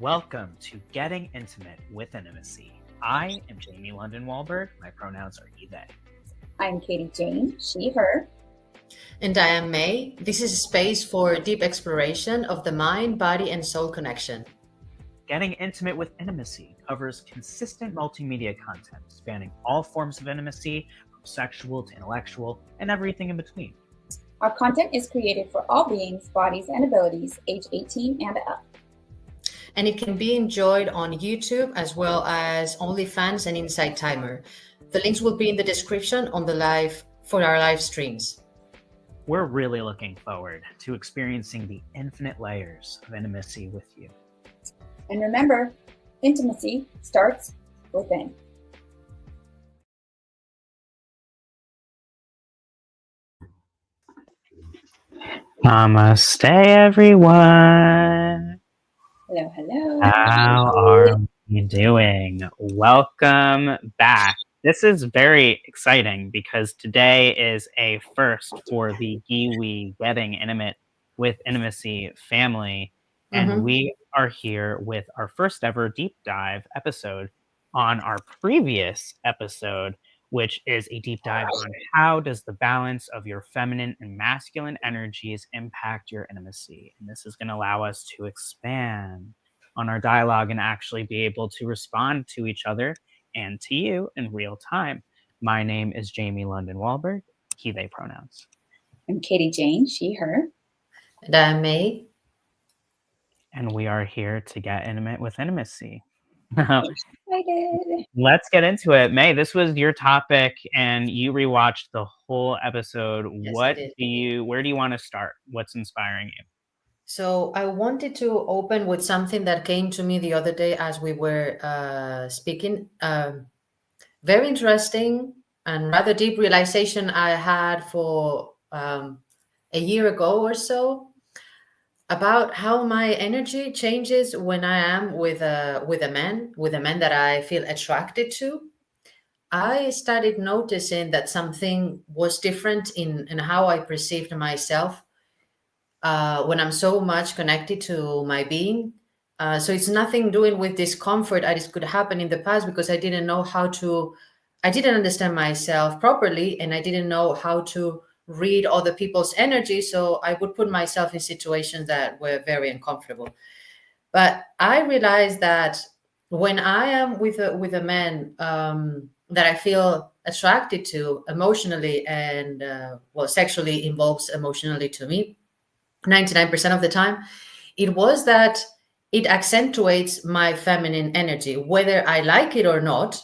Welcome to Getting Intimate with Intimacy. I am Jamie London Wahlberg. My pronouns are he, they. I'm Katie Jane, she, her. And I am May. This is a space for deep exploration of the mind, body, and soul connection. Getting Intimate with Intimacy covers consistent multimedia content spanning all forms of intimacy, from sexual to intellectual, and everything in between. Our content is created for all beings, bodies, and abilities, age 18 and up. And it can be enjoyed on YouTube as well as OnlyFans and Insight Timer. The links will be in the description on for our live streams. We're really looking forward to experiencing the infinite layers of intimacy with you. And remember, intimacy starts within. Namaste, everyone. Hello, hello. How are you doing? Welcome back. This is very exciting because today is a first for the GIWI Getting Intimate with Intimacy family. And we are here with our first ever deep dive episode on our previous episode, which is a deep dive on how does the balance of your feminine and masculine energies impact your intimacy. And this is going to allow us to expand on our dialogue and actually be able to respond to each other and to you in real time. My name is Jamie London Wahlberg, he, they pronouns. I'm Katie Jane, she, her. And I'm May. And we are here to get intimate with intimacy. Excited. Let's get into it. May, this was your topic and you rewatched the whole episode. Yes, Where do you want to start? What's inspiring you? So I wanted to open with something that came to me the other day as we were speaking. Very interesting and rather deep realization I had for a year ago or so about how my energy changes when I am with a man that I feel attracted to. I started noticing that something was different in how I perceived myself when I'm so much connected to my being. So it's nothing doing with discomfort that could happen in the past because I didn't understand myself properly and I didn't know how to read other people's energy. So I would put myself in situations that were very uncomfortable. But I realized that when I am with a man that I feel attracted to emotionally and sexually involves emotionally to me, 99% of the time, it was that it accentuates my feminine energy, whether I like it or not.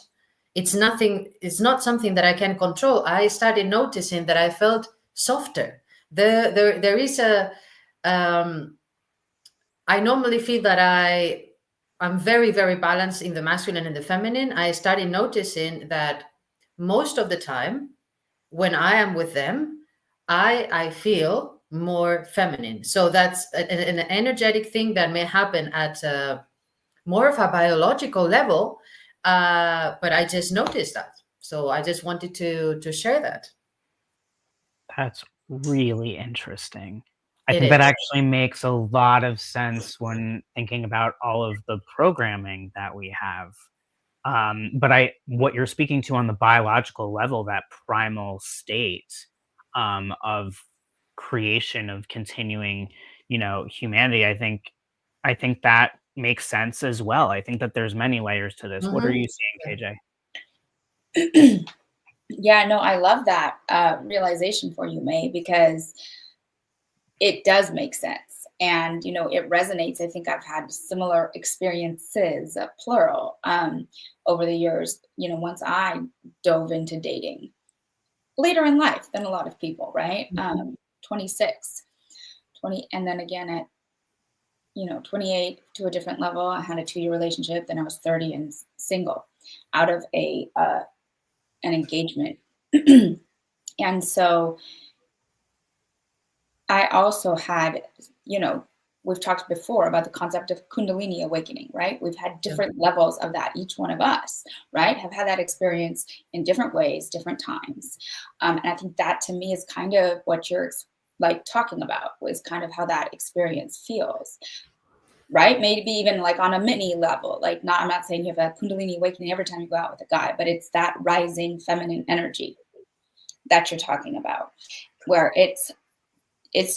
It's not something that I can control. I started noticing that I felt softer. There is I normally feel that I'm very, very balanced in the masculine and the feminine. I started noticing that most of the time when I am with them, I feel more feminine. So that's an energetic thing that may happen at more of a biological level, but I just noticed that. So I just wanted to share that. That's really interesting. I think that actually makes a lot of sense when thinking about all of the programming that we have. But what you're speaking to on the biological level, that primal state of creation of continuing, humanity, I think that makes sense as well. I think that there's many layers to this. What are you seeing, KJ? Yeah, no, I love that realization for you, May, because it does make sense. And, it resonates. I think I've had similar experiences, plural, over the years, once I dove into dating later in life than a lot of people, right? 26, 20, and then again at, 28 to a different level. I had a 2-year relationship. Then I was 30 and single out of an engagement. And so I also had, we've talked before about the concept of Kundalini awakening, right? We've had different levels of that. Each one of us, right, have had that experience in different ways, different times. And I think that to me is kind of what you're like talking about, was kind of how that experience feels. right? Maybe even like on a mini level, like not, I'm not saying you have a Kundalini awakening every time you go out with a guy, but it's that rising feminine energy that you're talking about, where it's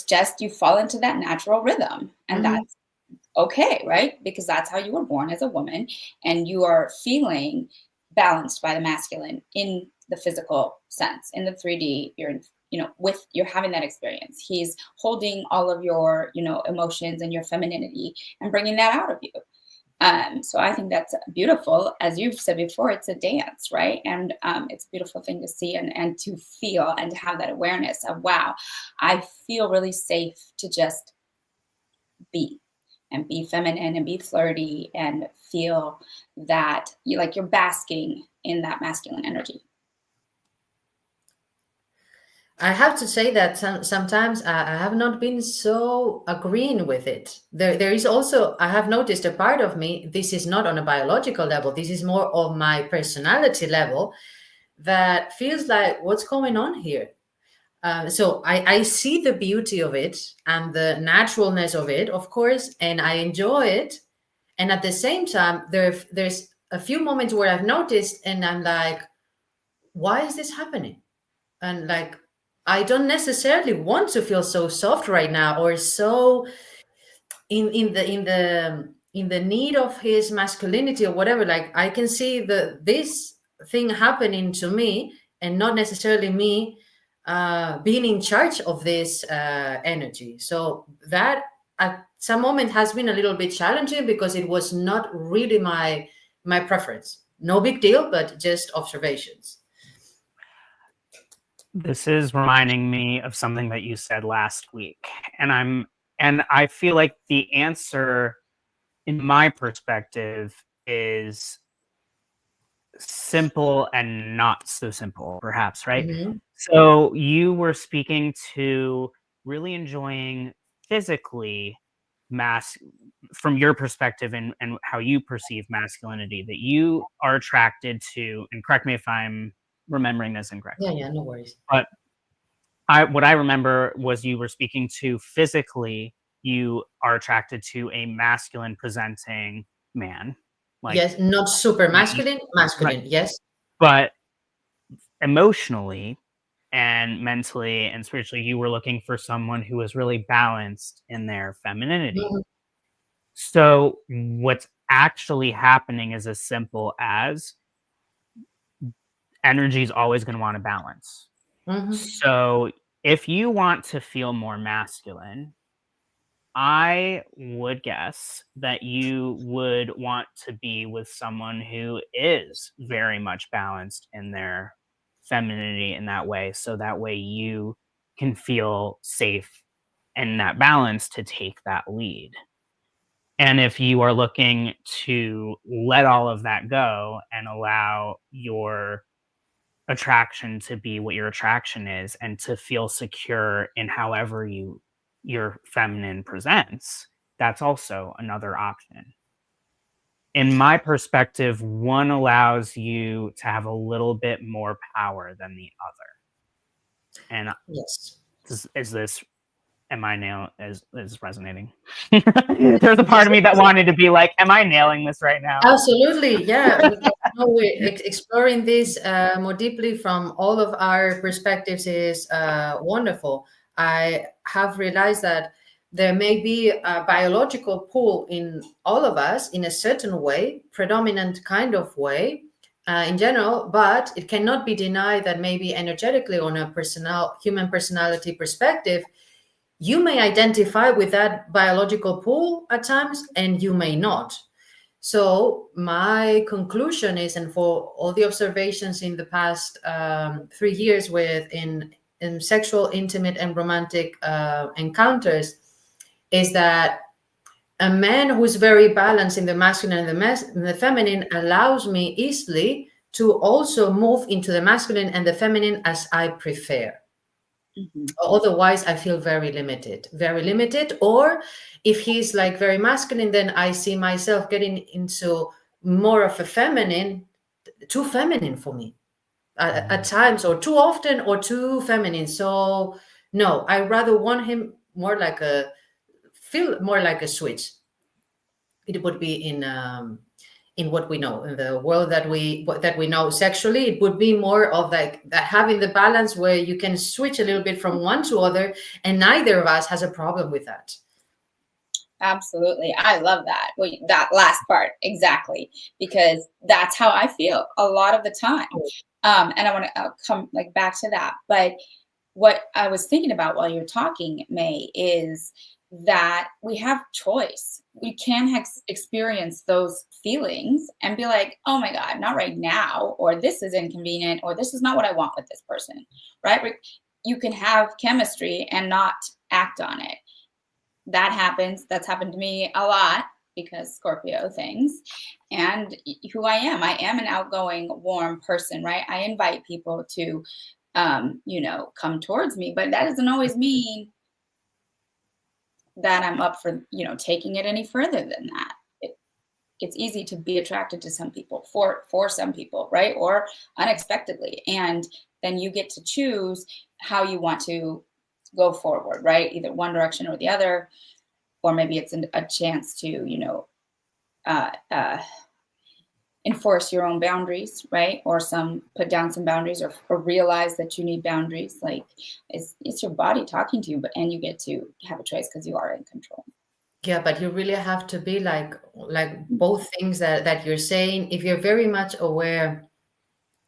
just, you fall into that natural rhythm, and that's okay, right? Because that's how you were born as a woman, and you are feeling balanced by the masculine in the physical sense. In the 3D, you're in, you're having that experience. He's holding all of your, emotions and your femininity and bringing that out of you. So I think that's beautiful. As you've said before, it's a dance, right? And it's a beautiful thing to see and to feel, and to have that awareness of, wow, I feel really safe to just be, and be feminine and be flirty and feel that you're basking in that masculine energy. I have to say that sometimes I have not been so agreeing with it. There is also, I have noticed a part of me, this is not on a biological level, this is more of my personality level, that feels like, what's going on here? So I see the beauty of it and the naturalness of it, of course, and I enjoy it. And at the same time, there's a few moments where I've noticed and I'm like, why is this happening? And like, I don't necessarily want to feel so soft right now, or so in the need of his masculinity or whatever. Like, I can see this thing happening to me, and not necessarily me being in charge of this energy. So that at some moment has been a little bit challenging, because it was not really my preference. No big deal, but just observations. This is reminding me of something that you said last week, and I feel like the answer, in my perspective, is simple and not so simple, perhaps, right? Mm-hmm. So you were speaking to really enjoying physically from your perspective, and how you perceive masculinity, that you are attracted to, and correct me if I'm remembering this incorrectly. Yeah, no worries. But what I remember was you were speaking to physically, you are attracted to a masculine presenting man. Like, Yes, not super masculine, right. yes. But emotionally and mentally and spiritually, you were looking for someone who was really balanced in their femininity. Mhm. So what's actually happening is as simple as energy is always going to want to balance. Mhm. So if you want to feel more masculine, I would guess that you would want to be with someone who is very much balanced in their femininity in that way. So that way you can feel safe and that balance to take that lead. And if you are looking to let all of that go and allow your attraction to be what your attraction is, and to feel secure in however your feminine presents, that's also another option. In my perspective, one allows you to have a little bit more power than the other. And Yes. is this am I nail is resonating? There's a part of me that wanted to be like, am I nailing this right now? Absolutely, yeah. We're exploring this more deeply from all of our perspectives is wonderful. I have realized that there may be a biological pull in all of us in a certain way, predominant kind of way in general, but it cannot be denied that maybe energetically, on a human personality perspective, you may identify with that biological pull at times, and you may not. So my conclusion is, and for all the observations in the past 3 years in sexual, intimate, and romantic encounters, is that a man who's very balanced in the masculine and the feminine allows me easily to also move into the masculine and the feminine as I prefer. Mm-hmm. Otherwise, I feel very limited, very limited. Or if he's like very masculine, then I see myself getting into more of a feminine, too feminine for me at times, or too often, or too feminine. So no, I rather want him more like feel more like a switch. it would be in what we know, in the world that we know sexually. It would be more of like that, having the balance where you can switch a little bit from one to other, and neither of us has a problem with that. Absolutely. I love that. Well, that last part, exactly, because that's how I feel a lot of the time. And I want to come like back to that. But what I was thinking about while you're talking, May, is that we have choice. We can experience those feelings and be like, oh my God, not right now, or this is inconvenient, or this is not what I want with this person, right? You can have chemistry and not act on it. That happens. That's happened to me a lot because Scorpio things, and who I am an outgoing, warm person, right? I invite people to, come towards me, but that doesn't always mean that I'm up for, taking it any further than that. It's easy to be attracted to some people for some people, right? Or unexpectedly. And then you get to choose how you want to go forward, right? Either one direction or the other. Or maybe it's a chance to, enforce your own boundaries, right? Or put down some boundaries, or realize that you need boundaries. Like it's your body talking to you, and you get to have a choice because you are in control. Yeah, but you really have to be like both things that you're saying. If you're very much aware,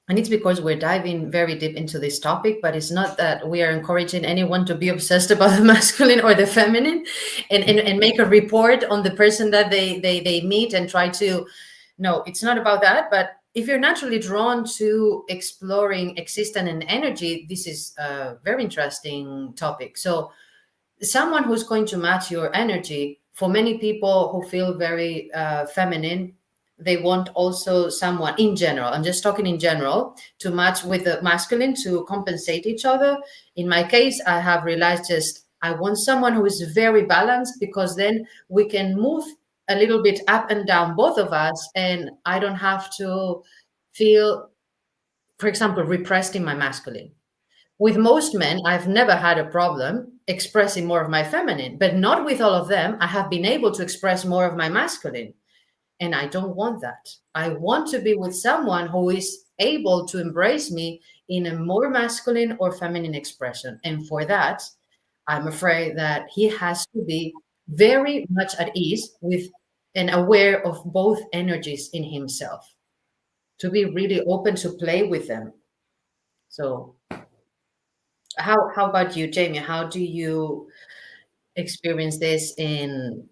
and it's because we're diving very deep into this topic, but it's not that we are encouraging anyone to be obsessed about the masculine or the feminine and make a report on the person that they meet and try to, no, it's not about that. But if you're naturally drawn to exploring existence and energy, this is a very interesting topic. So someone who's going to match your energy, for many people who feel very feminine, they want also someone in general, I'm just talking in general, to match with the masculine, to compensate each other. In my case, I have realized just I want someone who is very balanced, because then we can move a little bit up and down, both of us, and I don't have to feel, for example, repressed in my masculine. With most men, I've never had a problem expressing more of my feminine, but not with all of them. I have been able to express more of my masculine. And I don't want that. I want to be with someone who is able to embrace me in a more masculine or feminine expression. And for that, I'm afraid that he has to be very much at ease with and aware of both energies in himself, to be really open to play with them. So how about you, Jamie? How do you experience this in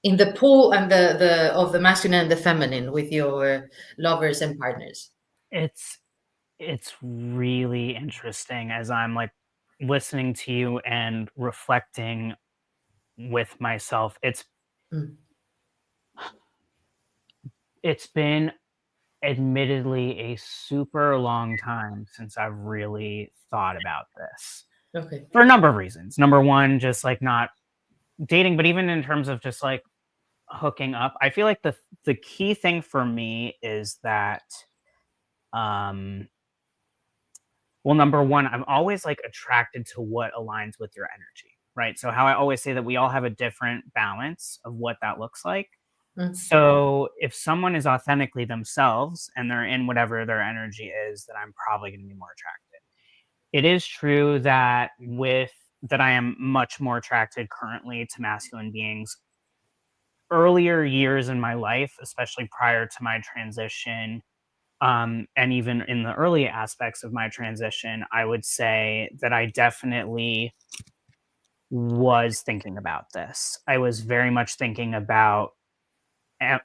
the pool and the of the masculine and the feminine with your lovers and partners? It's really interesting as I'm like listening to you and reflecting with myself. Mm. It's been admittedly a super long time since I've really thought about this Okay. for a number of reasons. Number one, just like not dating, but even in terms of just like hooking up, I feel like the key thing for me is that um well, number one, I'm always like attracted to what aligns with your energy, right? So how I always say that we all have a different balance of what that looks like. Mm. So if someone is authentically themselves and they're in whatever their energy is, then I'm probably going to be more attracted. It is true that I am much more attracted currently to masculine beings. Earlier years in my life, especially prior to my transition, and even in the early aspects of my transition, I would say that I definitely was thinking about this. I was very much thinking about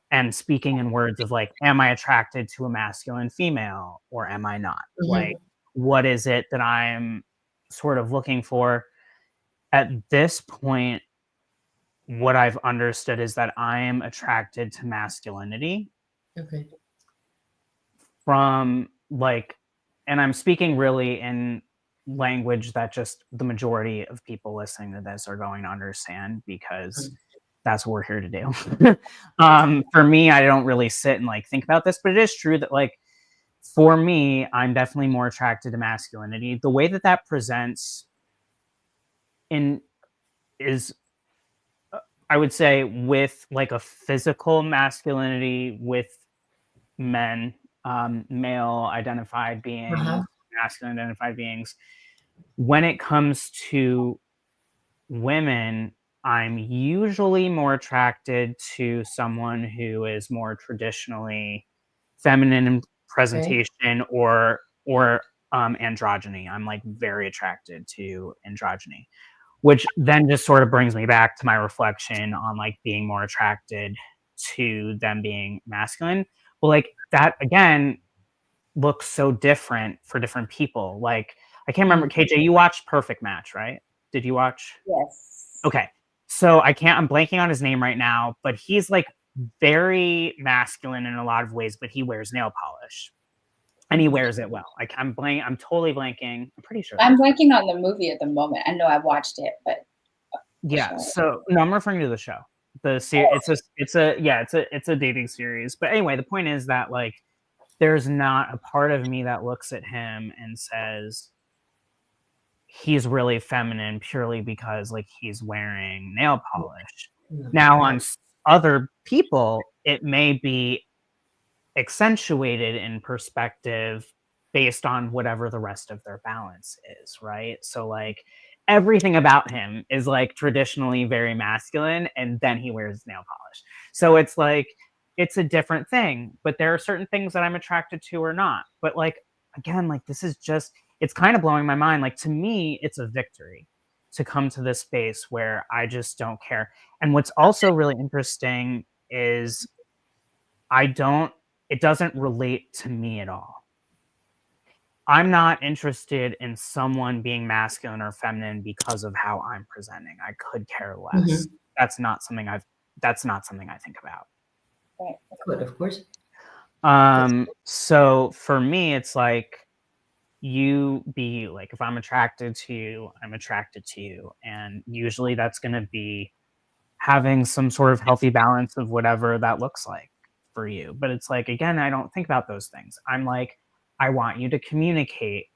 and speaking in words of like, am I attracted to a masculine female or am I not? Like, Mhm. what is it that I'm sort of looking for? At this point, what I've understood is that I am attracted to masculinity Okay. from like, and I'm speaking really in language that just the majority of people listening to this are going to understand because Mm. that's what we're here to do. For me, I don't really sit and like think about this, but it is true that like for me, I'm definitely more attracted to masculinity. The way that that presents in is I would say with like a physical masculinity with men, male identified beings, masculine identified beings. When it comes to women, I'm usually more attracted to someone who is more traditionally feminine in Okay. presentation or androgyny. I'm like very attracted to androgyny, which then just sort of brings me back to my reflection on like being more attracted to them being masculine. But like that again looks so different for different people. Like I can't remember, KJ, you watched Perfect Match, right? Did you watch? Yes. Okay. So I'm blanking on his name right now, but he's like very masculine in a lot of ways, but he wears nail polish and he wears it well. Like I'm totally blanking. I'm pretty sure. I'm blanking on the movie at the moment. I know I watched it, but Yeah. sure. So no, I'm referring to the show. It's a dating series. But anyway, the point is that like there's not a part of me that looks at him and says he's really feminine purely because like he's wearing nail polish. Now on other people, it may be accentuated in perspective based on whatever the rest of their balance is, right? So like everything about him is like traditionally very masculine and then he wears nail polish. So it's like it's a different thing, but there are certain things that I'm attracted to or not. But like again, like this is just it's kind of blowing my mind. Like to me, it's a victory to come to this space where I just don't care. And what's also really interesting is I don't it doesn't relate to me at all. I'm not interested in someone being masculine or feminine because of how I'm presenting. I could care less. That's not something I think about. Right. Good, of course. So for me it's like you be like if I'm attracted to you, I'm attracted to you. And usually that's going to be having some sort of healthy balance of whatever that looks like for you. But it's like, again, I don't think about those things. I'm like, I want you to communicate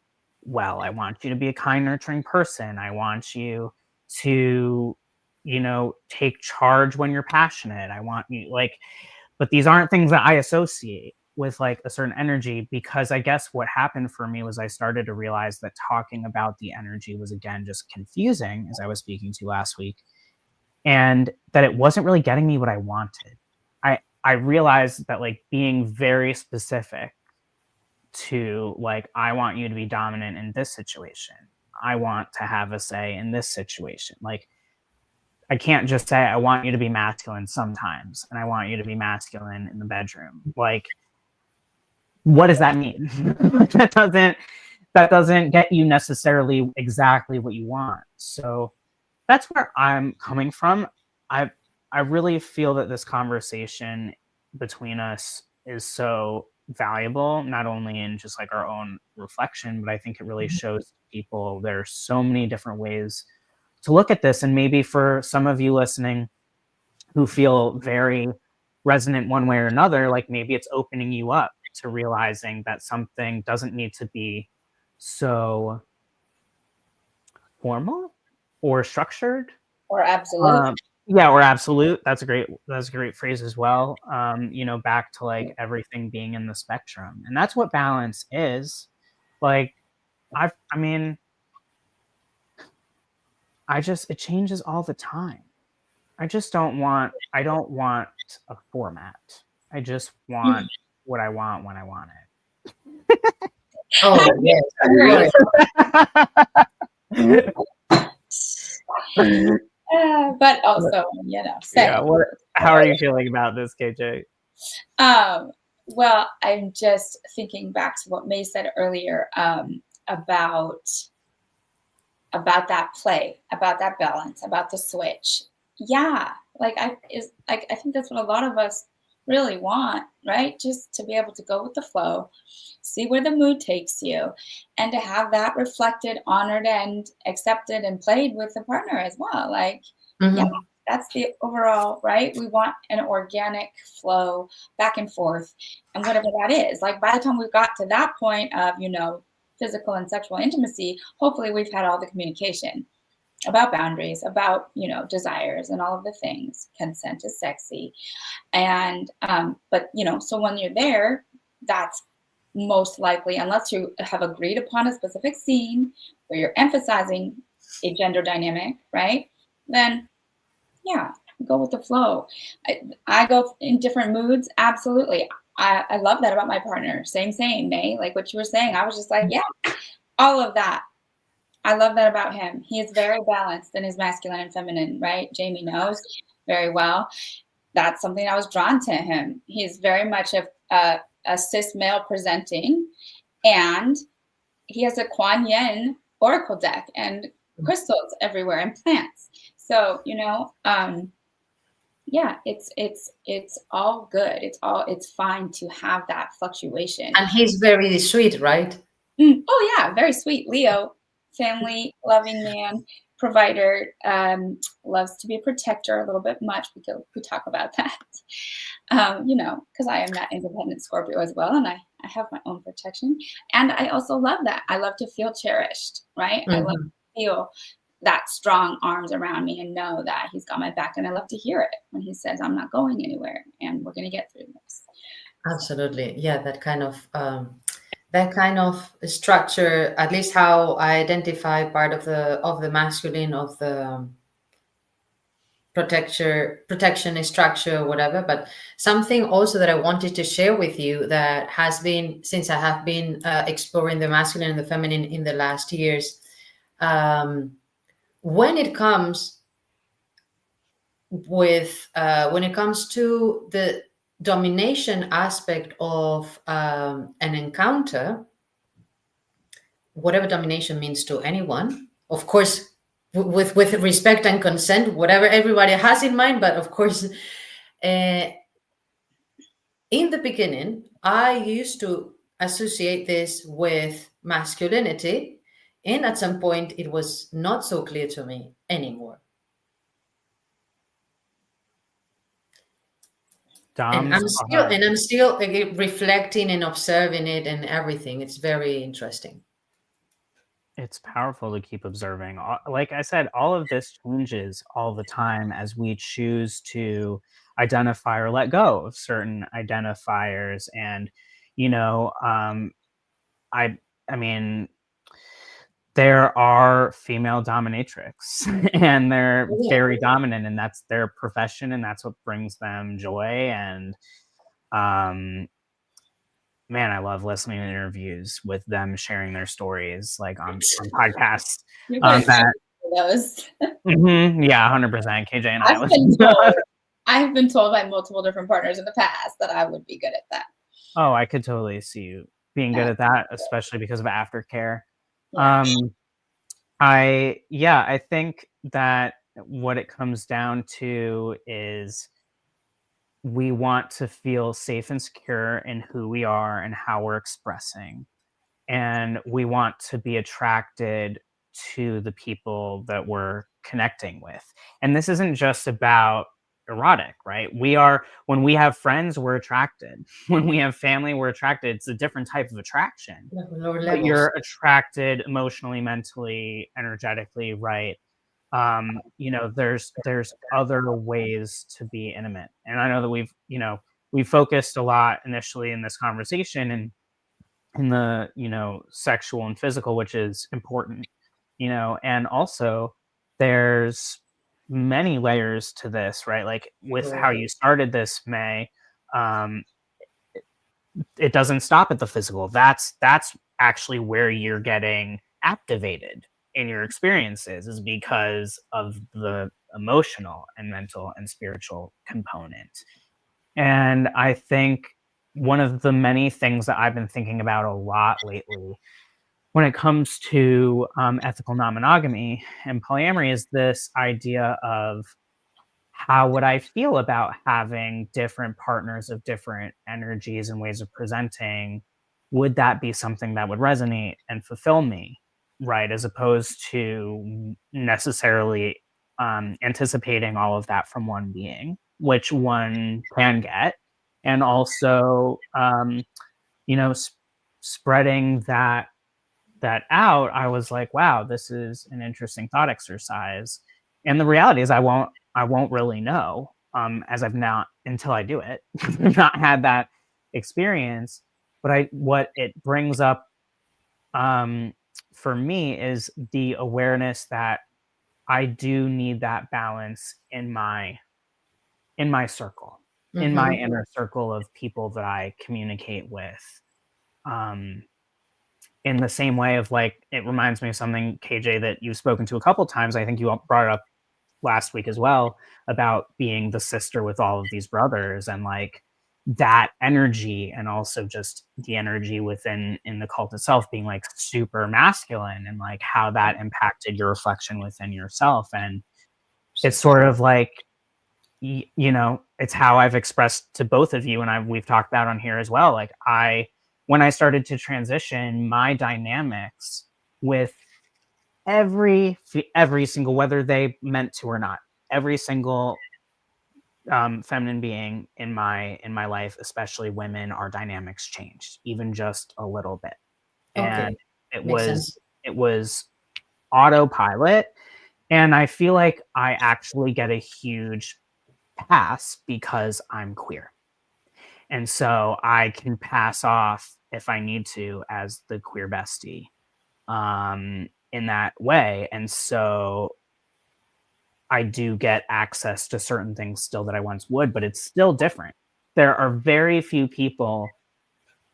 well. I want you to be a kind, nurturing person. I want you to, take charge when you're passionate. I want you like, but these aren't things that I associate with like a certain energy because I guess what happened for me was I started to realize that talking about the energy was again just confusing as I was speaking to last week and that it wasn't really getting me what I wanted. I realized that like being very specific to like I want you to be dominant in this situation. I want to have a say in this situation. Like I can't just say I want you to be masculine sometimes and I want you to be masculine in the bedroom. Like what does that mean? that doesn't get you necessarily exactly what you want. So that's where I'm coming from. I really feel that this conversation between us is so valuable, not only in just like our own reflection, but I think it really shows people there's so many different ways to look at this. And maybe for some of you listening who feel very resonant one way or another, like maybe it's opening you up to realizing that something doesn't need to be so formal or structured Or absolute. or absolute. That's a great phrase as well. Back to like everything being in the spectrum, and that's what balance is. Like, it changes all the time. I don't want a format. I just want what I want when I want it. Oh, yes. But also, Yeah. How are you feeling about this, KJ? Well, I'm just thinking back to what May said earlier about that play, about that balance, about the switch. Yeah, I think that's what a lot of us really want, right? Just to be able to go with the flow, see where the mood takes you, and to have that reflected, honored, and accepted and played with the partner as well. Yeah, that's the overall, right? We want an organic flow back and forth, and whatever that is. Like by the time we've got to that point of, physical and sexual intimacy, hopefully we've had all the communication. about boundaries, about, you know, desires and all of the things. Consent is sexy. And, but, you know, so when you're there, that's most likely, unless you have agreed upon a specific scene where you're emphasizing a gender dynamic, right? Then, yeah, go with the flow. I go in different moods. Absolutely. I love that about my partner. Same, May. Like what you were saying, I was just like, yeah, all of that. I love that about him. He is very balanced in his masculine and feminine, right? Jamie knows very well. That's something I was drawn to him. He's very much a cis male presenting, and he has a Kuan Yin oracle deck and crystals everywhere and plants. So, you know, yeah, it's all good. It's fine to have that fluctuation. And he's very sweet, right? Oh yeah, very sweet. Leo, family loving man, provider, loves to be a protector a little bit much. We talk about that. You know, because I am that independent Scorpio as well, and I have my own protection. And I also love that. I love to feel cherished, right? I love to feel that strong arms around me and know that he's got my back. And I love to hear it when he says, I'm not going anywhere and we're going to get through this. Absolutely. Yeah, that kind of structure, at least how I identify part of the masculine, of the protection structure, whatever. But something also that I wanted to share with you that has been, since I have been exploring the masculine and the feminine in the last years, when it comes to the domination aspect of an encounter, whatever domination means to anyone, of course, with respect and consent, whatever everybody has in mind. But of course, in the beginning, I used to associate this with masculinity, and at some point, it was not so clear to me anymore. And I'm still reflecting and observing it and everything. It's very interesting. It's powerful to keep observing. Like I said, all of this changes all the time as we choose to identify or let go of certain identifiers. And, you know, I mean, there are female dominatrix and they're very dominant, and that's their profession and that's what brings them joy. And man, I love listening to interviews with them sharing their stories, like on podcasts. Those. Yeah, 100%. KJ and I have been told by multiple different partners in the past that I would be good at that. Oh, I could totally see you being good at that, especially because of aftercare. Yeah. I think that what it comes down to is we want to feel safe and secure in who we are and how we're expressing. And we want to be attracted to the people that we're connecting with. And this isn't just about erotic, right? When we have friends, we're attracted. When we have family, we're attracted. It's a different type of attraction. But you're attracted emotionally, mentally, energetically, right? You know, there's other ways to be intimate. And I know that we've focused a lot initially in this conversation and in the, you know, sexual and physical, which is important, you know, and also there's many layers to this, right? Like with how you started this, May, it doesn't stop at the physical. That's actually where you're getting activated in your experiences, is because of the emotional and mental and spiritual component. And I think one of the many things that I've been thinking about a lot lately when it comes to ethical non-monogamy and polyamory is this idea of how would I feel about having different partners of different energies and ways of presenting? Would that be something that would resonate and fulfill me, right? As opposed to necessarily anticipating all of that from one being, which one can get. And also, you know, spreading that that out, I was like, wow, this is an interesting thought exercise. And the reality is I won't really know, as I've not, until I do it, not had that experience. But what it brings up, for me, is the awareness that I do need that balance in my circle, in my Mm-hmm. inner circle of people that I communicate with. Um, in the same way of, like, it reminds me of something, KJ, that you've spoken to a couple times. I think you brought it up last week as well, about being the sister with all of these brothers, and like that energy, and also just the energy within in the cult itself being like super masculine, and like how that impacted your reflection within yourself. And it's sort of like, you know, it's how I've expressed to both of you, and we've talked about on here as well. Like, when I started to transition, my dynamics with every single, whether they meant to or not, every single feminine being in my life, especially women, our dynamics changed even just a little bit. And Okay, it makes was sense. it was autopilot. And I feel like I actually get a huge pass because I'm queer. And so I can pass off, if I need to, as the queer bestie, in that way. And so I do get access to certain things still that I once would, but it's still different. There are very few people,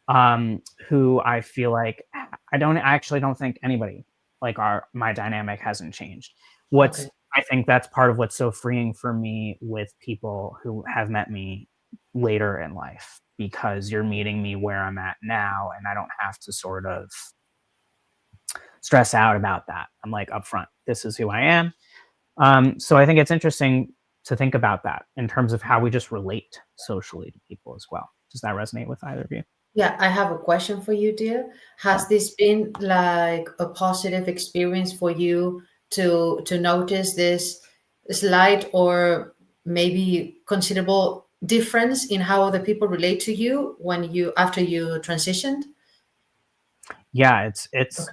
who I feel like I actually don't think anybody, like, my dynamic hasn't changed. Okay. I think that's part of what's so freeing for me with people who have met me later in life, because you're meeting me where I'm at now, and I don't have to sort of stress out about that. I'm like upfront, this is who I am. So I think it's interesting to think about that in terms of how we just relate socially to people as well. Does that resonate with either of you? Yeah, I have a question for you, dear. Yeah. Has this been like a positive experience for you to notice this slight or maybe considerable difference in how other people relate to you when you after you transitioned? Yeah, it's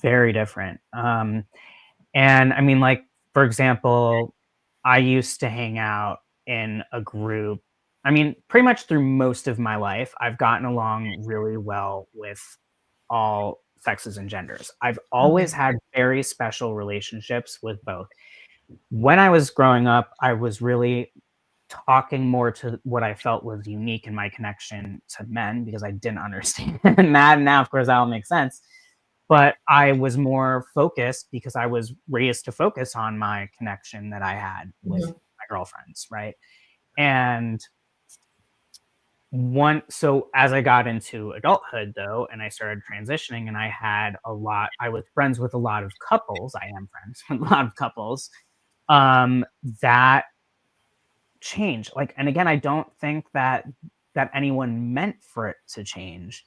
very different. And I mean, like, for example, I used to hang out in a group. I mean, pretty much through most of my life, I've gotten along really well with all sexes and genders. I've always Mhm. had very special relationships with both. When I was growing up, I was really talking more to what I felt was unique in my connection to men, because I didn't understand that. And now, of course, that all makes sense. But I was more focused because I was raised to focus on my connection that I had with Mhm. my girlfriends, right? And so as I got into adulthood, though, and I started transitioning, and I was friends with a lot of couples. I am friends with a lot of couples. That change, like, and again, I don't think that anyone meant for it to change.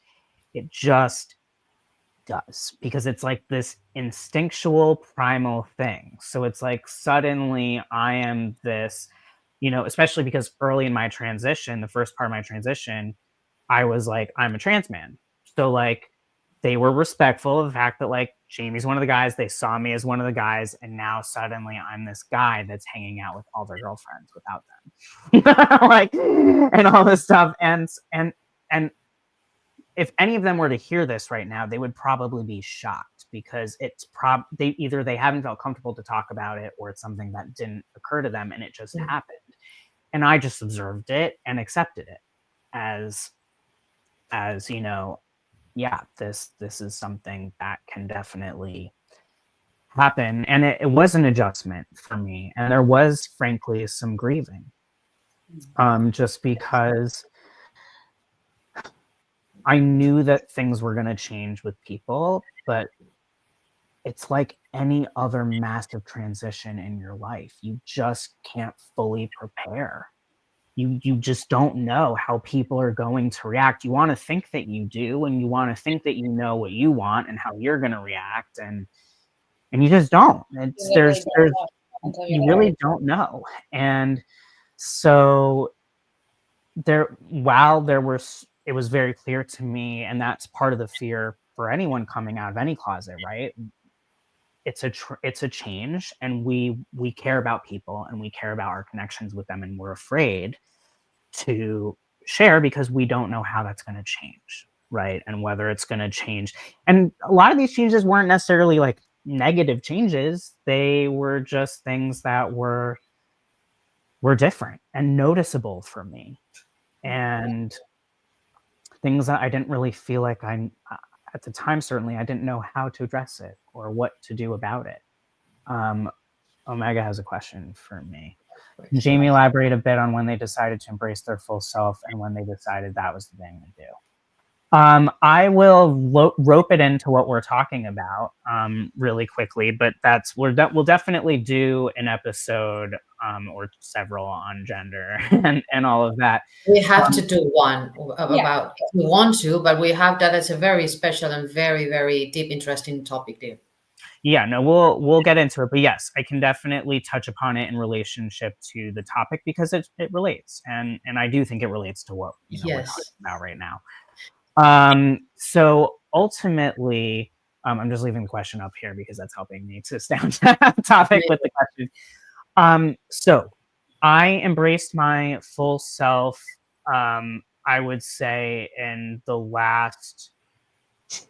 It just does, because it's like this instinctual primal thing. So it's like suddenly I am this, especially because early in my transition, the first part of my transition, I was like, I'm a trans man. So like they were respectful of the fact that, like, Jamie's one of the guys, they saw me as one of the guys, and now suddenly I'm this guy that's hanging out with all their girlfriends without them. Like, and all this stuff. And if any of them were to hear this right now, they would probably be shocked, because they haven't felt comfortable to talk about it, or it's something that didn't occur to them and it just happened. And I just observed it and accepted it as yeah, this is something that can definitely happen. And it was an adjustment for me. And there was, frankly, some grieving. Just because I knew that things were going to change with people, but it's like any other massive transition in your life. You just can't fully prepare. You just don't know how people are going to react. You want to think that you do, and you want to think that you know what you want and how you're going to react, and you just don't. You It's literally don't there's know until you're You there. really don't know. And so it was very clear to me, and that's part of the fear for anyone coming out of any closet, right? It's a change, and we care about people, and we care about our connections with them, and we're afraid to share because we don't know how that's going to change, right? And whether it's going to change. And a lot of these changes weren't necessarily like negative changes. They were just things that were different and noticeable for me, and things that I didn't really feel like at the time, certainly I didn't know how to address it or what to do about it. Omega has a question for me. Can Jamie elaborate a bit on when they decided to embrace their full self and when they decided that was the thing to do? I will rope it into what we're talking about really quickly, but we'll definitely do an episode or several on gender and all of that. We have to do one about if we want to, but we have that as a very special and very, very deep, interesting topic there. Yeah, no, we'll get into it, but yes, I can definitely touch upon it in relationship to the topic because it relates, and I do think it relates to what we're talking about right now. So ultimately, I'm just leaving the question up here because that's helping me to stay on topic with the question. So I embraced my full self, I would say, in the last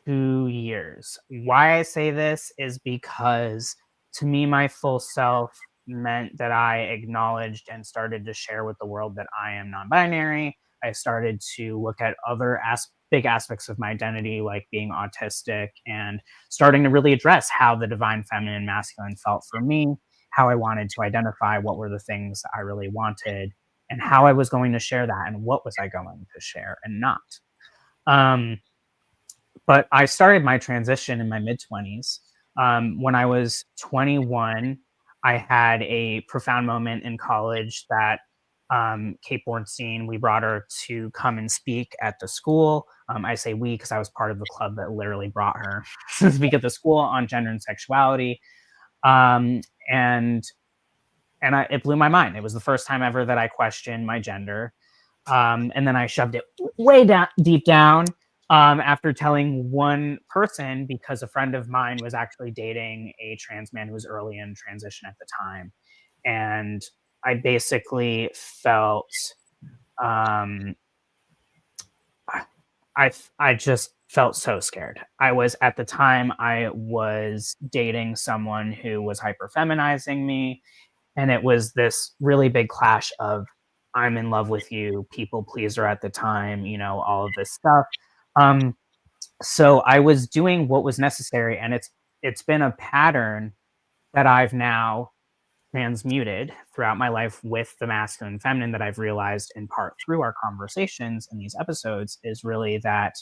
2 years. Why I say this is because to me, my full self meant that I acknowledged and started to share with the world that I am non-binary. I started to look at other big aspects of my identity, like being autistic, and starting to really address how the divine feminine and masculine felt for me, how I wanted to identify what were the things that I really wanted, and how I was going to share that, and what was I going to share and not. But I started my transition in my mid-20s. When I was 21, I had a profound moment in college that Kate Bornstein, we brought her to come and speak at the school. I say we because I was part of the club that literally brought her to speak at the school on gender and sexuality. And it blew my mind. It was the first time ever that I questioned my gender. And then I shoved it way deep down after telling one person, because a friend of mine was actually dating a trans man who was early in transition at the time. And I basically felt, I just felt so scared. At the time, I was dating someone who was hyper feminizing me. And it was this really big clash of, I'm in love with you, people pleaser at the time, all of this stuff. So I was doing what was necessary, and it's been a pattern that I've now transmuted throughout my life with the masculine and feminine, that I've realized in part through our conversations in these episodes, is really that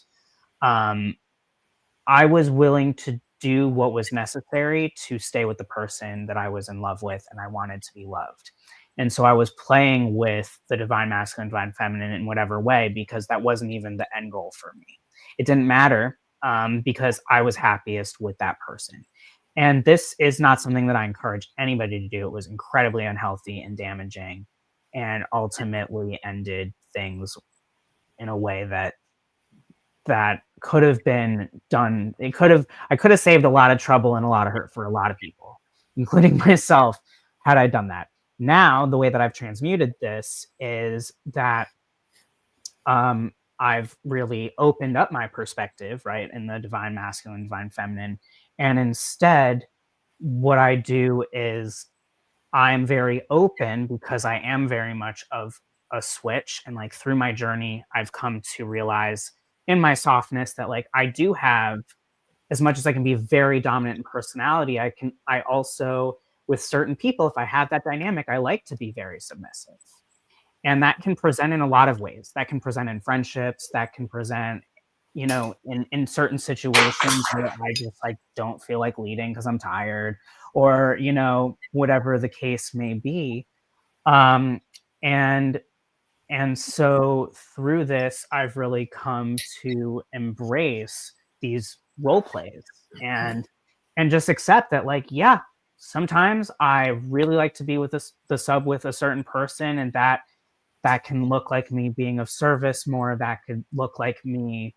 I was willing to do what was necessary to stay with the person that I was in love with, and I wanted to be loved. And so I was playing with the divine masculine, divine feminine in whatever way, because that wasn't even the end goal for me. It didn't matter because I was happiest with that person. And this is not something that I encourage anybody to do. It was incredibly unhealthy and damaging, and ultimately ended things in a way that could have been done. I could have saved a lot of trouble and a lot of hurt for a lot of people, including myself, had I done that. Now, the way that I've transmuted this is that I've really opened up my perspective, right, in the divine masculine, divine feminine. And instead, what I do is I'm very open, because I am very much of a switch. And like through my journey, I've come to realize in my softness that like I do have, as much as I can be very dominant in personality, I also, with certain people, if I have that dynamic, I like to be very submissive. And that can present in a lot of ways. That can present in friendships, that can present, in certain situations where I just like don't feel like leading because I'm tired, or, whatever the case may be. And so through this, I've really come to embrace these role plays and just accept that, like, yeah, sometimes I really like to be with the sub with a certain person, and that can look like me being of service more. That could look like me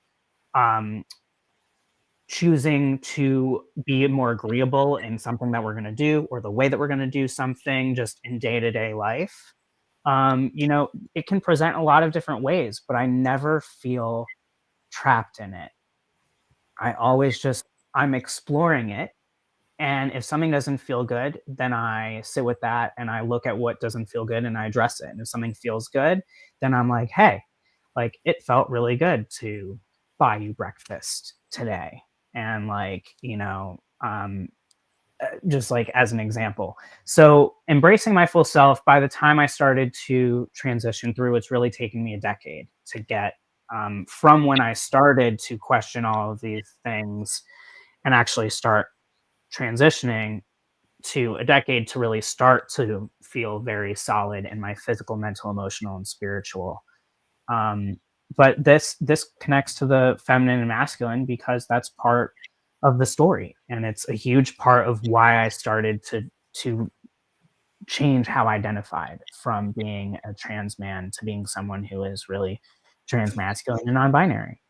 choosing to be more agreeable in something that we're going to do, or the way that we're going to do something just in day-to-day life. You know, it can present a lot of different ways, but I never feel trapped in it. I always just, I'm exploring it. And if something doesn't feel good, then I sit with that and I look at what doesn't feel good and I address it. And if something feels good, then I'm like, hey, like it felt really good to buy you breakfast today. And like, you know, just like as an example. So embracing my full self, by the time I started to transition through, it's really taken me a decade to get from when I started to question all of these things and actually start transitioning, to a decade to really start to feel very solid in my physical, mental, emotional, and spiritual. Um, but this connects to the feminine and masculine because that's part of the story, and it's a huge part of why I started to change how I identified from being a trans man to being someone who is really trans masculine and non-binary.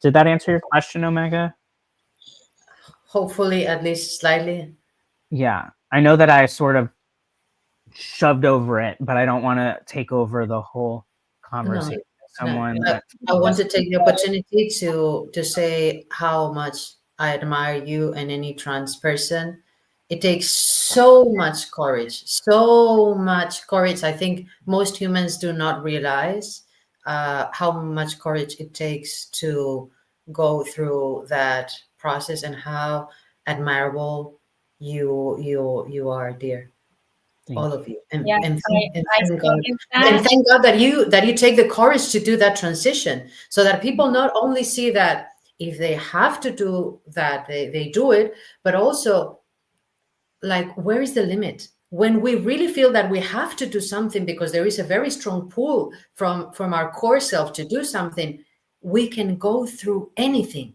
Did that answer your question, Omega? Hopefully, at least slightly. Yeah, I know that I sort of shoved over it, but I don't want to take over the whole No, conversation. no. Someone I, that I want to take the opportunity to say how much I admire you and any trans person. It takes so much courage. I think most humans do not realize how much courage it takes to go through that process, and how admirable you are, dear. thank All you. of you, and Yes, I thank God, second and that. thank God that you take the courage to do that transition, so that people not only see that if they have to do that, they do it, but also, like, where is the limit when we really feel that we have to do something because there is a very strong pull from our core self to do something. We can go through anything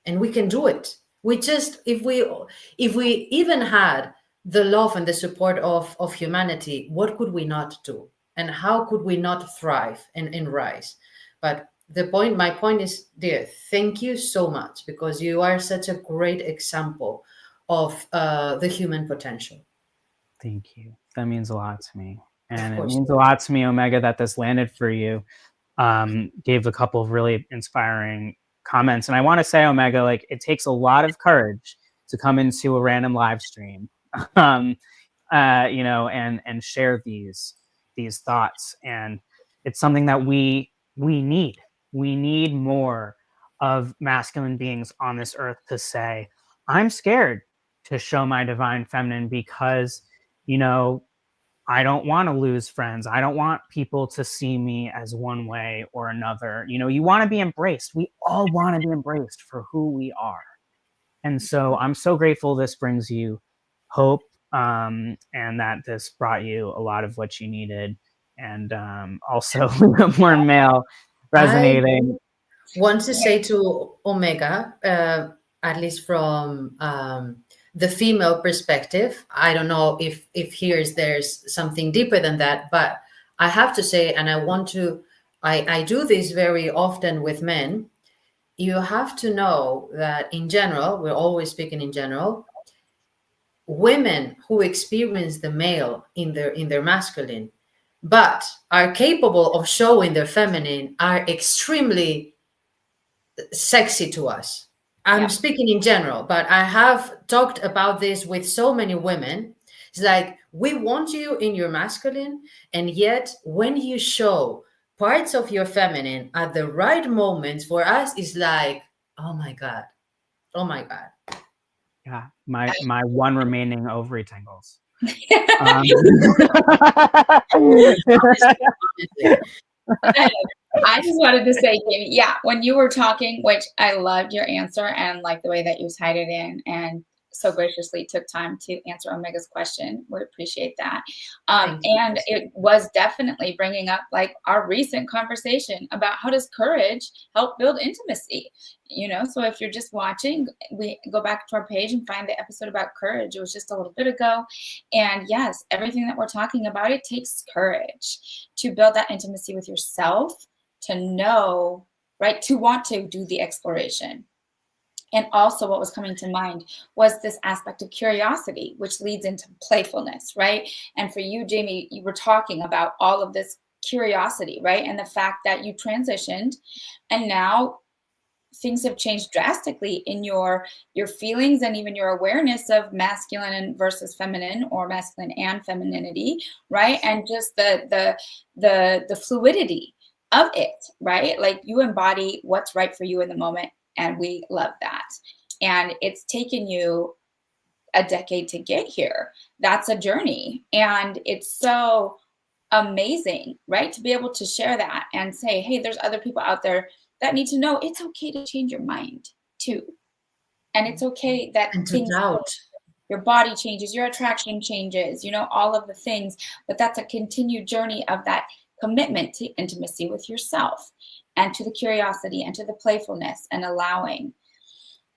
and we can do it. We just, if we even had the love and the support of humanity, what could we not do, and how could we not thrive and rise? But my point is, dear, thank you so much, because you are such a great example of the human potential. Thank you. That means a lot to me. Of And it course. means a lot to me, Omega, that this landed for you. Gave a couple of really inspiring comments. And I want to say, Omega, like it takes a lot of courage to come into a random live stream, um, you know, and share these thoughts. And it's something that we need. We need more of masculine beings on this earth to say, I'm scared to show my divine feminine because, you know, I don't want to lose friends. I don't want people to see me as one way or another. You know, you want to be embraced. We all want to be embraced for who we are. And so I'm so grateful this brings you hope, and that this brought you a lot of what you needed. And also more male I resonating. want to say to Omega, at least from the female perspective, I don't know if there's something deeper than that, but I have to say, and I do this very often with men. You have to know that in general, we're always speaking in general, women who experience the male in their masculine, but are capable of showing their feminine, are extremely sexy to us. I'm Yeah. speaking in general, but I have talked about this with so many women. It's like, we want you in your masculine, and yet when you show parts of your feminine at the right moments, for us, it's like, oh my God, oh my God. Yeah, my one remaining ovary tingles. Um, I just wanted to say, Jamie, yeah, when you were talking, which I loved your answer and like the way that you tied it in and so graciously took time to answer Omega's question. We appreciate that. Thank you. And it was definitely bringing up like our recent conversation about how does courage help build intimacy? You know, so if you're just watching, we go back to our page and find the episode about courage. It was just a little bit ago. And yes, everything that we're talking about, it takes courage to build that intimacy with yourself, to know, right, to want to do the exploration. And also what was coming to mind was this aspect of curiosity, which leads into playfulness, right? And for you, Jamie, you were talking about all of this curiosity, right? And the fact that you transitioned and now things have changed drastically in your feelings and even your awareness of masculine and versus feminine, or masculine and femininity, right? And just the fluidity of it, right? Like you embody what's right for you in the moment, and we love that. And it's taken you a decade to get here. That's a journey, and it's so amazing, right? To be able to share that and say, hey, there's other people out there that need to know it's okay to change your mind too. And it's okay that And to things, doubt. your body changes, your attraction changes, all of the things, but that's a continued journey of that commitment to intimacy with yourself and to the curiosity and to the playfulness and allowing.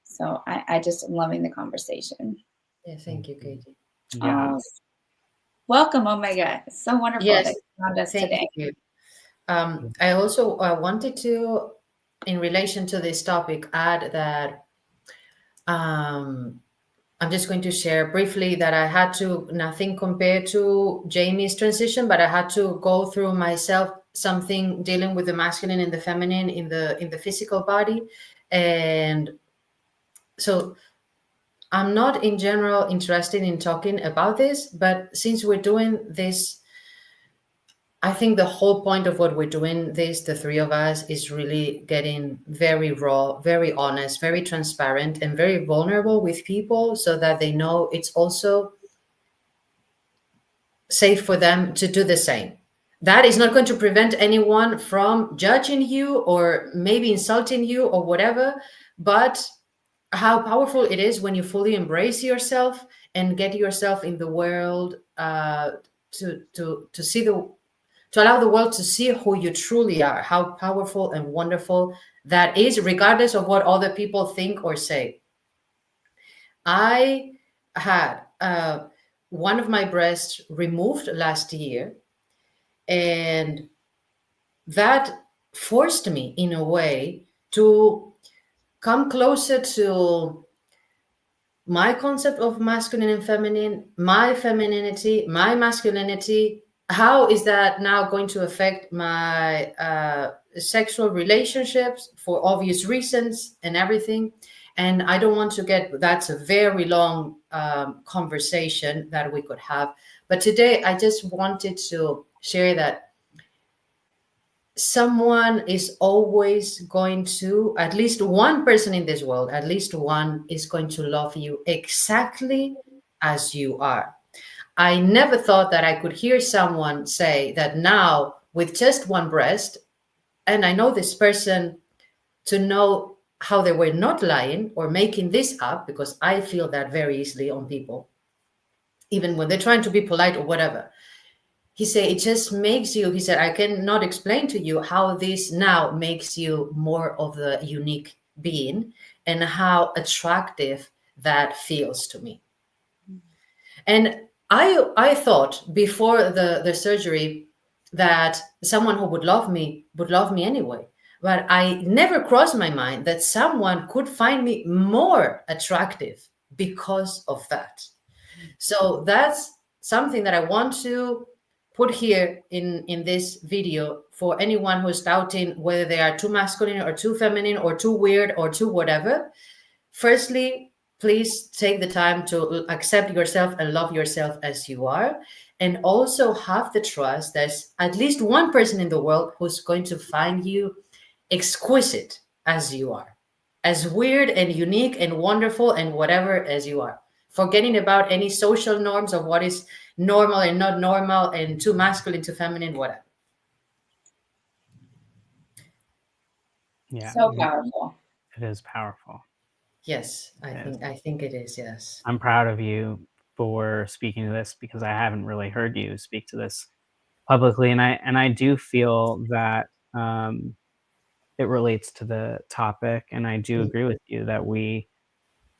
So I just am loving the conversation. Yeah, thank you, Katie. Yeah. Welcome, Omega. It's so wonderful Yes, that you found us thank today. you. I also wanted to, in relation to this topic, add that I'm just going to share briefly that I had to, nothing compared to Jamie's transition, but I had to go through myself something dealing with the masculine and the feminine in the physical body. And so I'm not in general interested in talking about this, but since we're doing this, I think the whole point of what we're doing, the three of us, is really getting very raw, very honest, very transparent, and very vulnerable with people so that they know it's also safe for them to do the same. That is not going to prevent anyone from judging you or maybe insulting you or whatever, but how powerful it is when you fully embrace yourself and get yourself in the world to see to allow the world to see who you truly are, how powerful and wonderful that is, regardless of what other people think or say. I had one of my breasts removed last year, and that forced me, in a way, to come closer to my concept of masculine and feminine, my femininity, my masculinity. How is that now going to affect my sexual relationships, for obvious reasons and everything? And I don't want to get, that's a very long conversation that we could have. But today I just wanted to share that someone is always going to, at least one person in this world, at least one, is going to love you exactly as you are. I never thought that I could hear someone say that now with just one breast, and I know this person to know how they were not lying or making this up, because I feel that very easily on people, even when they're trying to be polite or whatever. He said, it just makes you, he said, I cannot explain to you how this now makes you more of the unique being and how attractive that feels to me. And I thought before the surgery that someone who would love me anyway. But I never crossed my mind that someone could find me more attractive because of that. So that's something that I want to put here in this video for anyone who's doubting whether they are too masculine or too feminine or too weird or too whatever. Firstly, please take the time to accept yourself and love yourself as you are, and also have the trust there's at least one person in the world who's going to find you exquisite as you are, as weird and unique and wonderful and whatever as you are, forgetting about any social norms of what is normal and not normal and too masculine, too feminine, whatever. Yeah. So powerful. It is powerful. Yes, I think it is, yes. I'm proud of you for speaking to this, because I haven't really heard you speak to this publicly, and I do feel that it relates to the topic, and I do agree with you that we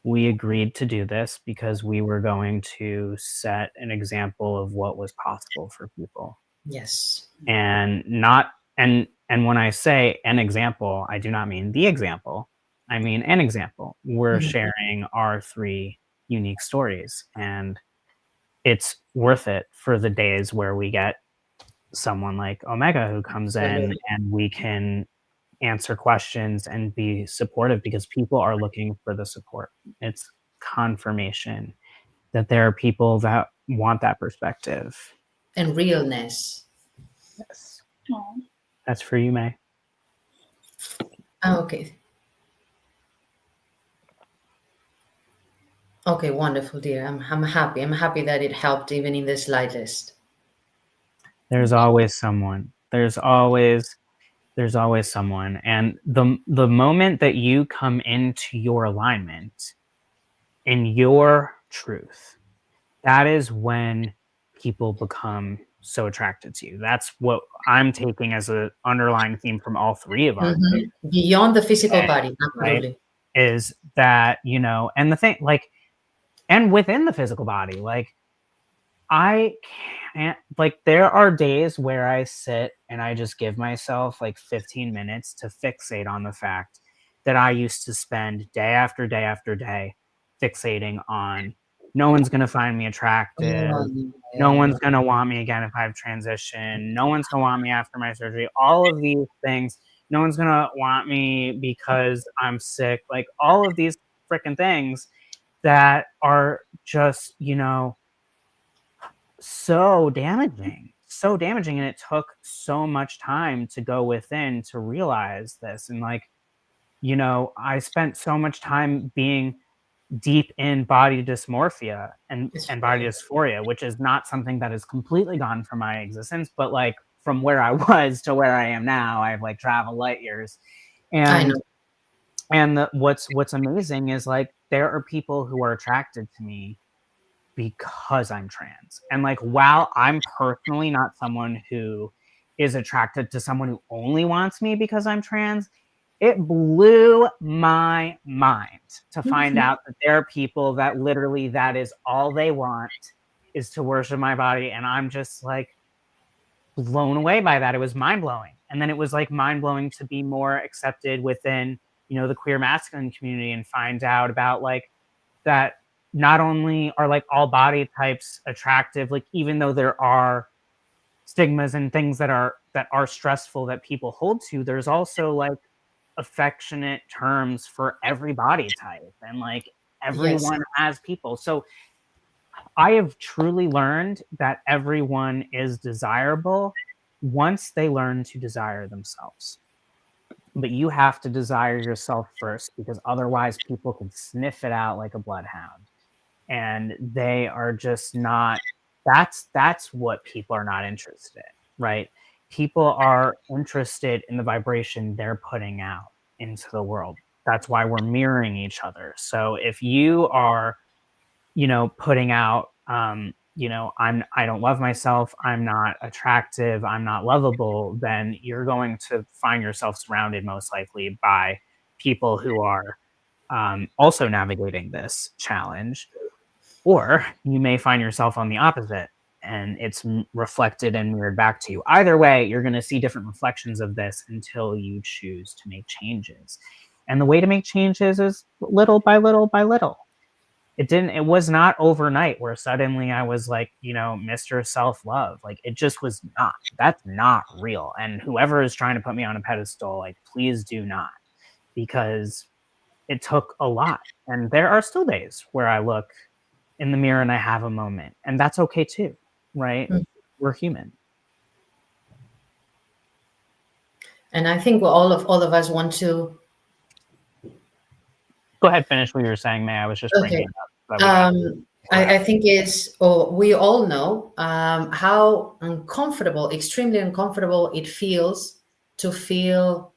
agreed to do this because we were going to set an example of what was possible for people. Yes. And not, and when I say an example, I do not mean the example. I mean, an example, we're Mhm. sharing our 3 unique stories, and it's worth it for the days where we get someone like Omega who comes in Absolutely. and we can answer questions and be supportive because people are looking for the support. It's confirmation that there are people that want that perspective. And realness. Yes. Aw. That's for you, May. Okay. Okay, wonderful, dear. I'm happy. I'm happy that it helped even in the slightest. There's always someone. There's always someone. And the moment that you come into your alignment in your truth, that is when people become so attracted to you. That's what I'm taking as an underlying theme from all 3 of our Mhm. Beyond the physical days, body, right? absolutely. Is that, and the thing, like, and within the physical body, like, I can't, like, there are days where I sit and I just give myself like 15 minutes to fixate on the fact that I used to spend day after day after day fixating on no one's going to find me attractive. Oh, No yeah. one's going to want me again if I've transitioned. No one's going to want me after my surgery. All of these things. No one's going to want me because I'm sick. Like, all of these freaking things that are just, so damaging, and it took so much time to go within to realize this. And, like, I spent so much time being deep in body dysmorphia and It's body dysphoria, which is not something that is completely gone from my existence, but, like, from where I was to where I am now, I've, like, traveled light years. I and know. what's amazing is, like, there are people who are attracted to me because I'm trans. And, like, while I'm personally not someone who is attracted to someone who only wants me because I'm trans, it blew my mind to find Mhm. out that there are people that literally that is all they want, is to worship my body. And I'm just, like, blown away by that. It was mind blowing. And then it was, like, mind blowing to be more accepted within, the queer masculine community and find out about, like, that not only are, like, all body types attractive, like, even though there are stigmas and things that are stressful that people hold to, there's also, like, affectionate terms for every body type, and, like, Yes. everyone has people. So I have truly learned that everyone is desirable once they learn to desire themselves. But you have to desire yourself first, because otherwise people can sniff it out like a bloodhound. And they are just not, that's what people are not interested in, right? People are interested in the vibration they're putting out into the world. That's why we're mirroring each other. So if you are, putting out, I don't love myself, I'm not attractive, I'm not lovable, then you're going to find yourself surrounded most likely by people who are, also navigating this challenge. Or you may find yourself on the opposite, and it's reflected and mirrored back to you. Either way, you're going to see different reflections of this until you choose to make changes. And the way to make changes is little by little by little. It was not overnight where suddenly I was, like, Mr. Self-love. Like, it just was not. That's not real. And whoever is trying to put me on a pedestal, like, please do not, because it took a lot. And there are still days where I look in the mirror and I have a moment, and that's okay too, right? Mm. We're human. And I think all of us want to. Go ahead, finish what you were saying, May. I was just bringing Okay. it up so we don't I collapse. think we all know how uncomfortable, extremely uncomfortable it feels to feel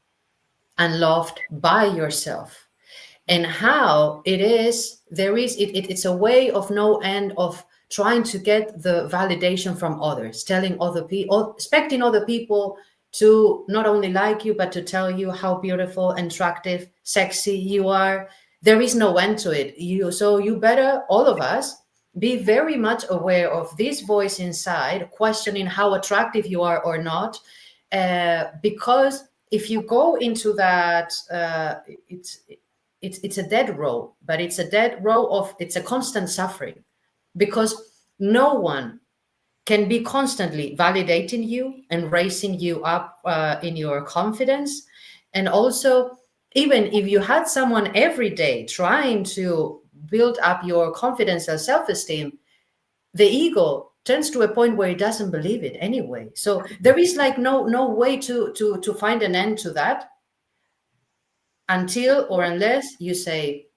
unloved by yourself, and how it's a way of no end of trying to get the validation from others, telling other people, expecting other people to not only like you but to tell you how beautiful, attractive, sexy you are. There is no end to it. You better, all of us, be very much aware of this voice inside questioning how attractive you are or not, because if you go into that, it's it's a dead row, but it's a dead row of, it's a constant suffering, because no one can be constantly validating you and raising you up in your confidence. And also, even if you had someone every day trying to build up your confidence and self-esteem, the ego turns to a point where it doesn't believe it anyway. So there is like no way to find an end to that, until or unless you say,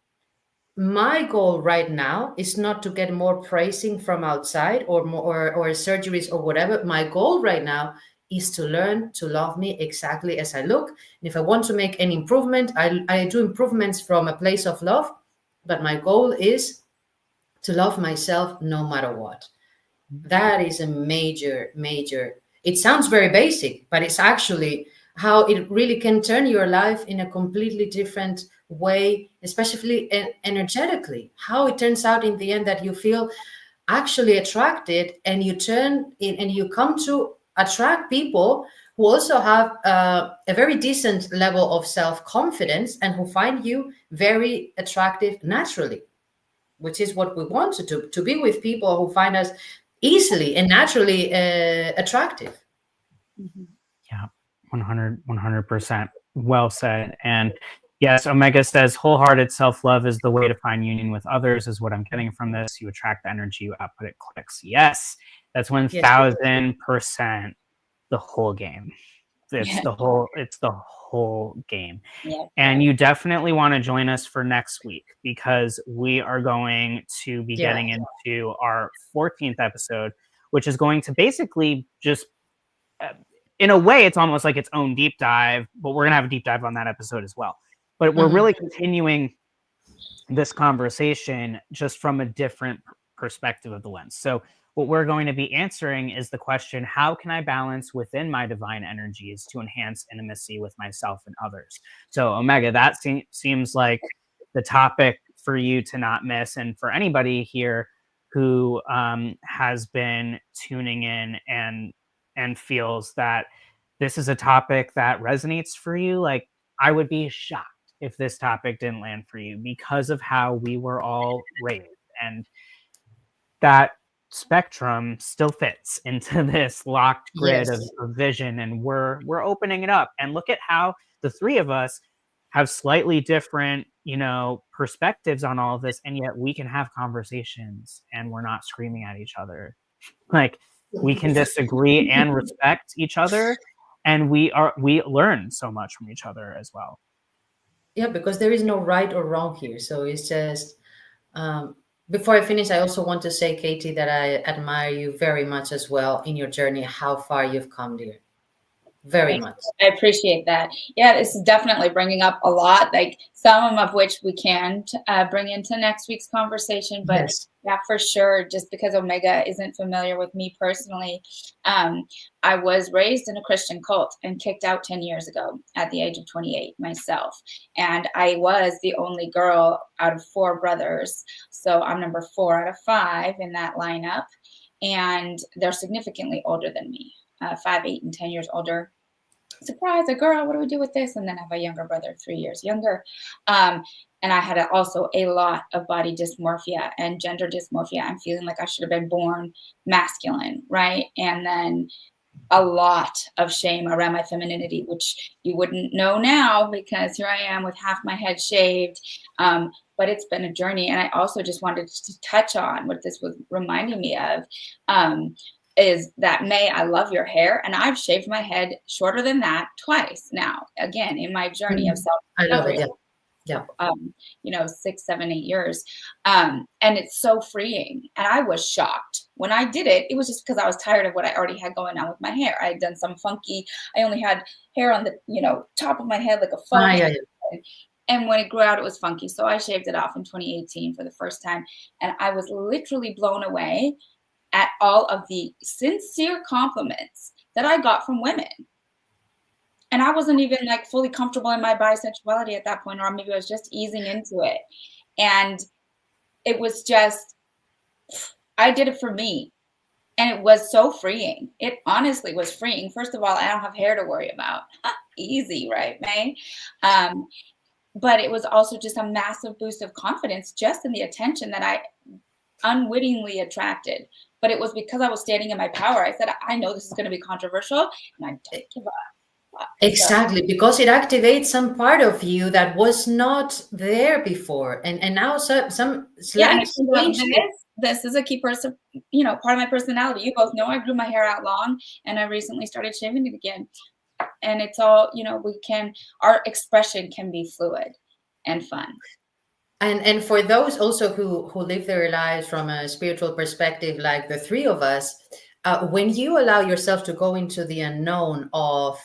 my goal right now is not to get more praising from outside or more or surgeries or whatever. My goal right now is to learn to love me exactly as I look. And if I want to make any improvement, I do improvements from a place of love. But my goal is to love myself no matter what. That is a major. It sounds very basic, but it's actually how it really can turn your life in a completely different way, especially energetically. How it turns out in the end that you feel actually attracted, and you turn in and you come to attract people who also have a very decent level of self-confidence and who find you very attractive naturally, which is what we want to do, to be with people who find us easily and naturally attractive. Yeah, 100%. Well said. And yes, Omega says wholehearted self-love is the way to find union with others, is what I'm getting from this. You attract the energy you output, it clicks. Yes, that's 1000% the whole game. It's the whole game. Yeah. And you definitely want to join us for next week, because we are going to be getting into our 14th episode, which is going to basically just, in a way, it's almost like its own deep dive, but we're going to have a deep dive on that episode as well. But we're really continuing this conversation just from a different perspective of the lens. So what we're going to be answering is the question, how can I balance within my divine energies to enhance intimacy with myself and others? So Omega, that seems like the topic for you to not miss. And for anybody here who has been tuning in and feels that this is a topic that resonates for you, like, I would be shocked if this topic didn't land for you, because of how we were all raised, and that spectrum still fits into this locked grid of vision, and we're opening it up. And look at how the three of us have slightly different, perspectives on all of this, and yet we can have conversations and we're not screaming at each other. Like, we can disagree and respect each other, and we learn so much from each other as well. Yeah, because there is no right or wrong here. So it's just, before I finish, I also want to say, Katie, that I admire you very much as well in your journey, how far you've come, dear. Very much. I appreciate that. Yeah, this is definitely bringing up a lot, like some of which we can bring into next week's conversation. But yeah, for sure, just because Omega isn't familiar with me personally, I was raised in a Christian cult and kicked out 10 years ago at the age of 28 myself. And I was the only girl out of 4 brothers. So I'm number 4 out of 5 in that lineup. And they're significantly older than me. 5, 8, and 10 years older. Surprise, a girl, what do we do with this? And then I have a younger brother, 3 years younger. And I had also a lot of body dysmorphia and gender dysmorphia. I'm feeling like I should have been born masculine, right? And then a lot of shame around my femininity, which you wouldn't know now because here I am with half my head shaved. But it's been a journey. And I also just wanted to touch on what this was reminding me of. Is that, May, I love your hair, and I've shaved my head shorter than that twice now, again, in my journey of self-discovery. Yeah. 6, 7, 8 years. And it's so freeing. And I was shocked when I did it. It was just because I was tired of what I already had going on with my hair. I had done some funky, I only had hair on the, top of my head, like a phone. And when it grew out, it was funky. So I shaved it off in 2018 for the first time. And I was literally blown away at all of the sincere compliments that I got from women. And I wasn't even like fully comfortable in my bisexuality at that point, or maybe I was just easing into it. And it was just, I did it for me. And it was so freeing. It honestly was freeing. First of all, I don't have hair to worry about. Easy, right, May? but it was also just a massive boost of confidence just in the attention that I unwittingly attracted. But it was because I was standing in my power. I said, I know this is going to be controversial, and I don't give up. Exactly, because it activates some part of you that was not there before, and now some Yeah, and slight it turns out strange. this is a key person, part of my personality. You both know I grew my hair out long, and I recently started shaving it again. And it's all, our expression can be fluid and fun. And for those also who live their lives from a spiritual perspective, like the three of us, when you allow yourself to go into the unknown of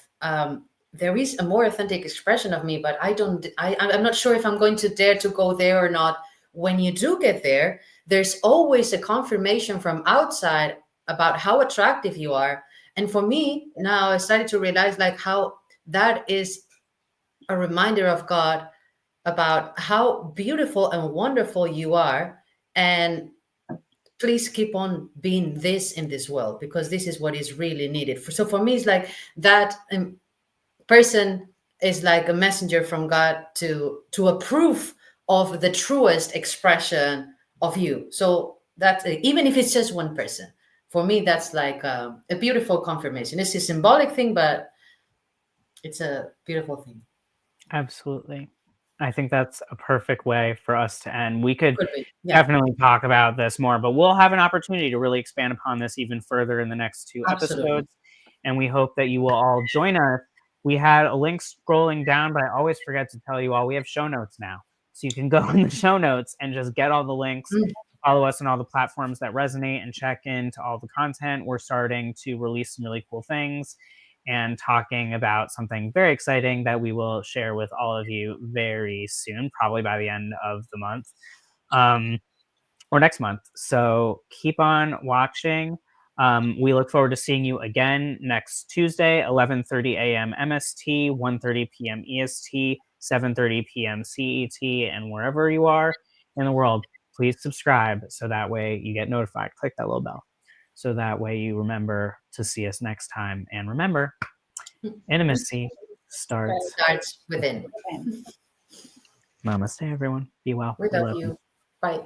there is a more authentic expression of me, but I'm not sure if I'm going to dare to go there or not. When you do get there, there's always a confirmation from outside about how attractive you are. And for me, now I started to realize like how that is a reminder of God about how beautiful and wonderful you are. And please keep on being this in this world, because this is what is really needed. So for me, it's like that person is like a messenger from God to approve of the truest expression of you. So that even if it's just one person, for me, that's like a beautiful confirmation. It's a symbolic thing, but it's a beautiful thing. Absolutely. I think that's a perfect way for us to end. We could Yeah. definitely talk about this more, but we'll have an opportunity to really expand upon this even further in the next 2 Absolutely. episodes. And we hope that you will all join us. We had a link scrolling down, but I always forget to tell you all we have show notes now. So you can go in the show notes and just get all the links, follow us on all the platforms that resonate, and check into all the content. We're starting to release some really cool things and talking about something very exciting that we will share with all of you very soon, probably by the end of the month or next month. So keep on watching. We look forward to seeing you again next Tuesday, 11:30 a.m. MST, 1:30 p.m. EST, 7:30 p.m. CET, and wherever you are in the world, please subscribe so that way you get notified. Click that little bell so that way you remember to see us next time. And remember, intimacy starts within. Namaste, everyone. Be well. We love you. Bye.